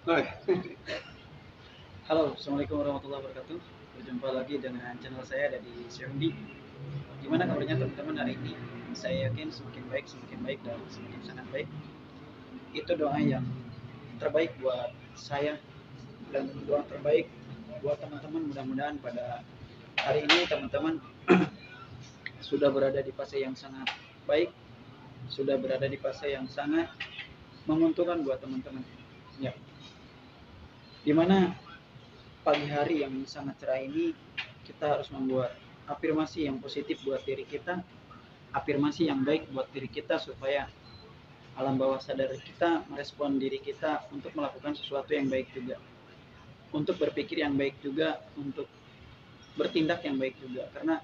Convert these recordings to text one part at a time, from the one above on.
Halo, Assalamualaikum warahmatullahi wabarakatuh. Berjumpa lagi dengan channel saya dari Syahudi. Gimana kabarnya teman-teman hari ini? Saya yakin semakin baik dan semakin sangat baik. Itu doa yang terbaik buat saya dan doa terbaik buat teman-teman. Mudah-mudahan pada hari ini teman-teman sudah berada di fase yang sangat baik, sudah berada di fase yang sangat menguntungkan buat teman-teman. Ya, dimana pagi hari yang sangat cerah ini kita harus membuat afirmasi yang positif buat diri kita, afirmasi yang baik buat diri kita supaya alam bawah sadar kita merespon diri kita untuk melakukan sesuatu yang baik juga, untuk berpikir yang baik juga, untuk bertindak yang baik juga. Karena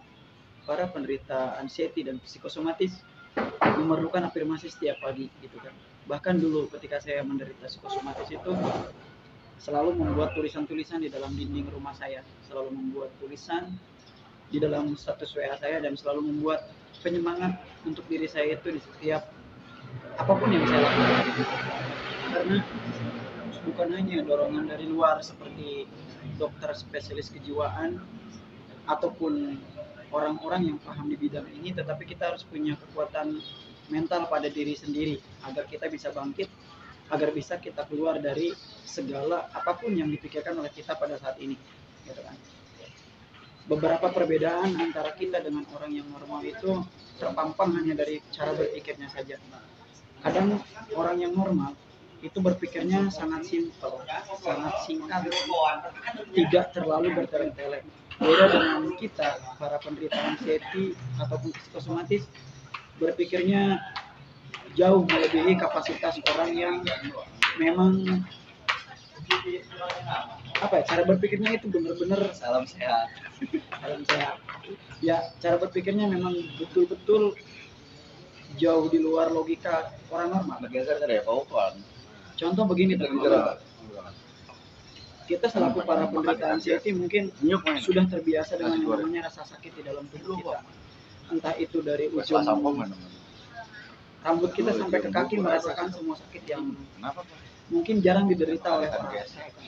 para penderita anxiety dan psikosomatis memerlukan afirmasi setiap pagi gitu kan. Bahkan dulu ketika saya menderita psikosomatis itu selalu membuat tulisan-tulisan di dalam dinding rumah saya, selalu membuat tulisan di dalam status WA saya dan selalu membuat penyemangat untuk diri saya itu di setiap apapun yang saya lakukan. Karena bukan hanya dorongan dari luar seperti dokter spesialis kejiwaan ataupun orang-orang yang paham di bidang ini, tetapi kita harus punya kekuatan mental pada diri sendiri agar kita bisa bangkit, agar bisa kita keluar dari segala apapun yang dipikirkan oleh kita pada saat ini, gitu kan. Beberapa perbedaan antara kita dengan orang yang normal itu terpampang hanya dari cara berpikirnya saja. Kadang orang yang normal itu berpikirnya sangat simpel, sangat singkat, tidak terlalu bertele-tele. Beda dengan kita, para penderita anxiety ataupun psikosomatis, berpikirnya jauh melebihi kapasitas orang yang memang cara berpikirnya itu benar-benar Salam sehat. salam sehat. Ya, cara berpikirnya memang betul-betul jauh di luar logika orang normal. Bergeser dari kawan. Contoh begini teman-teman, kita selaku para penderita anxiety mungkin sudah terbiasa dengan yang namanya rasa sakit di dalam tubuh kita. Entah itu dari ujung rambut kita sampai ke kaki merasakan semua sakit yang mungkin jarang diderita oleh orang.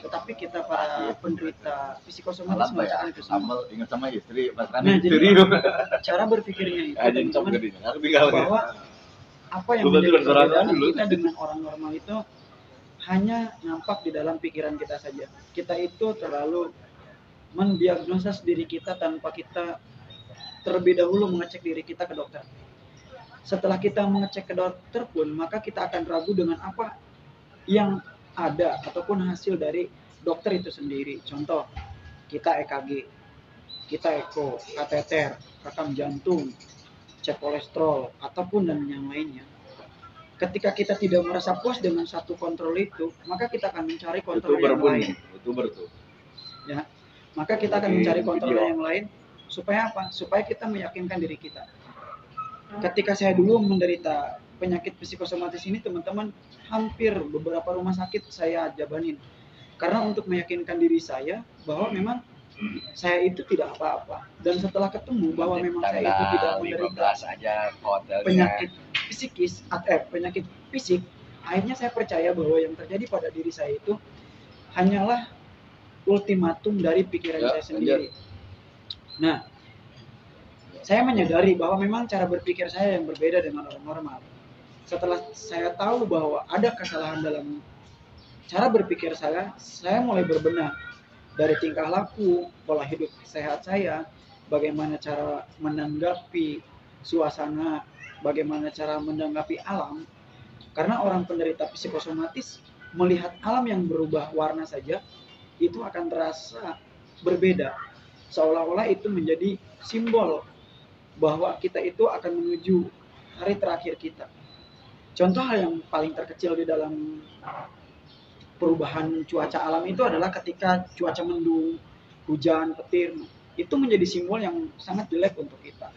Tetapi kita para penderita psikosomatis merasakan itu semua. Ingat sama istri, Nah, jadi cara berpikirnya itu teman-teman bahwa apa yang menjadi perbedaan kita dengan orang normal itu hanya nampak di dalam pikiran kita saja. Kita itu terlalu mendiagnosa diri kita tanpa kita terlebih dahulu mengecek diri kita ke dokter. Setelah kita mengecek ke dokter pun, maka kita akan ragu dengan apa yang ada ataupun hasil dari dokter itu sendiri. Contoh, kita EKG, kita eko, kateter, rekam jantung, cek kolesterol, ataupun dan yang lainnya. Ketika kita tidak merasa puas dengan satu kontrol itu, maka kita akan mencari kontrol yang lain. Ya, maka kita akan mencari kontrol yang lain supaya apa? Supaya kita meyakinkan diri kita. Ketika saya dulu menderita penyakit psikosomatis ini, teman-teman, hampir beberapa rumah sakit saya jabanin. Karena untuk meyakinkan diri saya bahwa memang saya itu tidak apa-apa. Dan setelah ketemu bahwa memang saya itu tidak menderita penyakit psikis, penyakit fisik, akhirnya saya percaya bahwa yang terjadi pada diri saya itu hanyalah ultimatum dari pikiran saya sendiri. Nah, saya menyadari bahwa memang cara berpikir saya yang berbeda dengan orang normal. Setelah saya tahu bahwa ada kesalahan dalam cara berpikir saya mulai berbenah dari tingkah laku, pola hidup sehat saya, bagaimana cara menanggapi suasana, bagaimana cara menanggapi alam. Karena orang penderita psikosomatis melihat alam yang berubah warna saja itu akan terasa berbeda. Seolah-olah itu menjadi simbol bahwa kita itu akan menuju hari terakhir kita. Contoh hal yang paling terkecil di dalam perubahan cuaca alam itu adalah ketika cuaca mendung, hujan, petir, itu menjadi simbol yang sangat jelek untuk kita.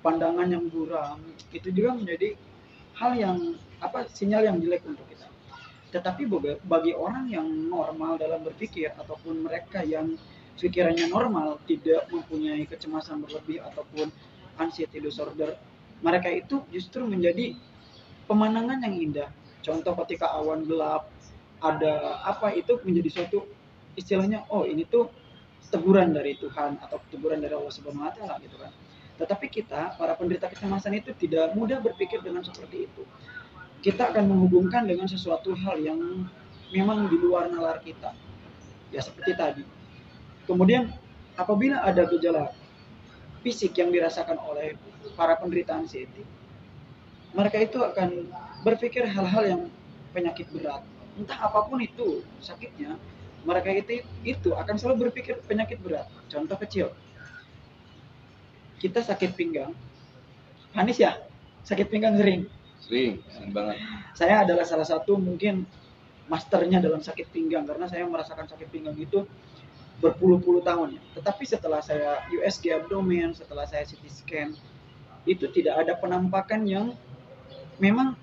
Pandangan yang buram itu juga menjadi hal yang sinyal yang jelek untuk kita. Tetapi bagi orang yang normal dalam berpikir ataupun mereka yang pikirannya normal, tidak mempunyai kecemasan berlebih ataupun anxiety disorder, mereka itu justru menjadi pemandangan yang indah. Contoh ketika awan gelap, ada apa itu menjadi suatu istilahnya, oh ini tuh teguran dari Tuhan atau teguran dari Allah Subhanahu wa taala gitu kan. Tetapi kita para penderita kecemasan itu tidak mudah berpikir dengan seperti itu. Kita akan menghubungkan dengan sesuatu hal yang memang di luar nalar kita. Ya seperti tadi. Kemudian apabila ada gejala fisik yang dirasakan oleh para penderita anxiety, mereka itu akan berpikir hal-hal yang penyakit berat. Entah apapun itu sakitnya, mereka itu akan selalu berpikir penyakit berat. Contoh kecil, kita sakit pinggang, Hanis ya, sakit pinggang sering. Sering banget. Saya adalah salah satu mungkin masternya dalam sakit pinggang karena saya merasakan sakit pinggang itu berpuluh-puluh tahun ya. Tetapi setelah saya USG abdomen, setelah saya CT scan, itu tidak ada penampakan yang memang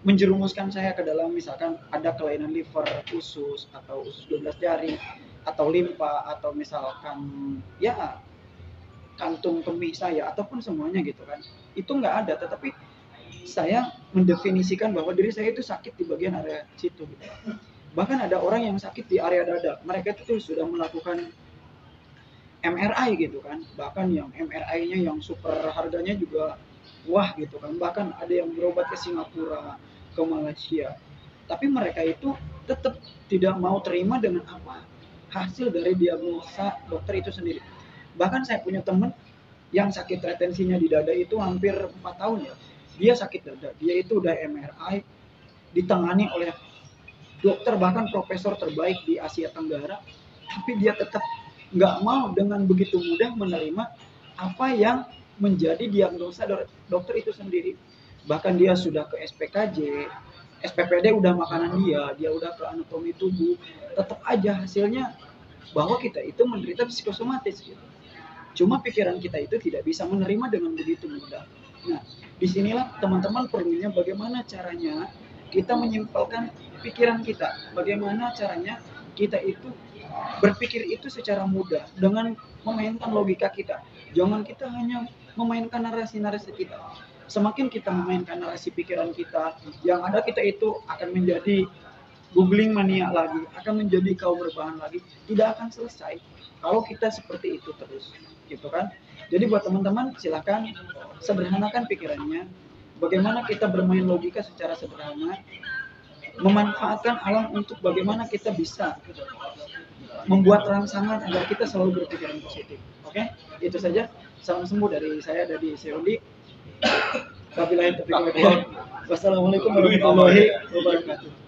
menjerumuskan saya ke dalam misalkan ada kelainan liver, usus atau usus 12 jari atau limpa atau misalkan ya kantung kemih saya ataupun semuanya gitu kan. Itu nggak ada, tetapi saya mendefinisikan bahwa diri saya itu sakit di bagian area situ gitu. Bahkan ada orang yang sakit di area dada, mereka itu sudah melakukan MRI gitu kan, bahkan yang MRI-nya yang super harganya juga wah gitu kan, bahkan ada yang berobat ke Singapura, ke Malaysia, tapi mereka itu tetap tidak mau terima dengan apa hasil dari diagnosa dokter itu sendiri. Bahkan saya punya teman yang sakit retensinya di dada itu hampir 4 tahun ya, dia sakit dada, dia itu udah MRI, ditangani oleh dokter bahkan profesor terbaik di Asia Tenggara, tapi dia tetap nggak mau dengan begitu mudah menerima apa yang menjadi diagnosa dokter itu sendiri. Bahkan dia sudah ke SPKJ, SPPD udah makanan dia udah ke anatomi tubuh, tetap aja hasilnya bahwa kita itu menderita psikosomatis gitu. Cuma pikiran kita itu tidak bisa menerima dengan begitu mudah. Nah, disinilah teman-teman perlunya bagaimana caranya kita menyimpulkan pikiran kita, bagaimana caranya kita itu berpikir itu secara mudah dengan memainkan logika kita. Jangan kita hanya memainkan narasi-narasi kita. Semakin kita memainkan narasi pikiran kita, yang ada kita itu akan menjadi googling mania lagi, akan menjadi kaum rebahan lagi, tidak akan selesai kalau kita seperti itu terus, gitu kan? Jadi buat teman-teman silakan sederhanakan pikirannya. Bagaimana kita bermain logika secara sederhana, memanfaatkan alam untuk bagaimana kita bisa membuat rangsangan agar kita selalu berpikiran positif. Oke, itu saja. Salam sembuh dari saya, dari Seondi. Wabillahi taufiq wal hidayah. Wassalamualaikum warahmatullahi wabarakatuh.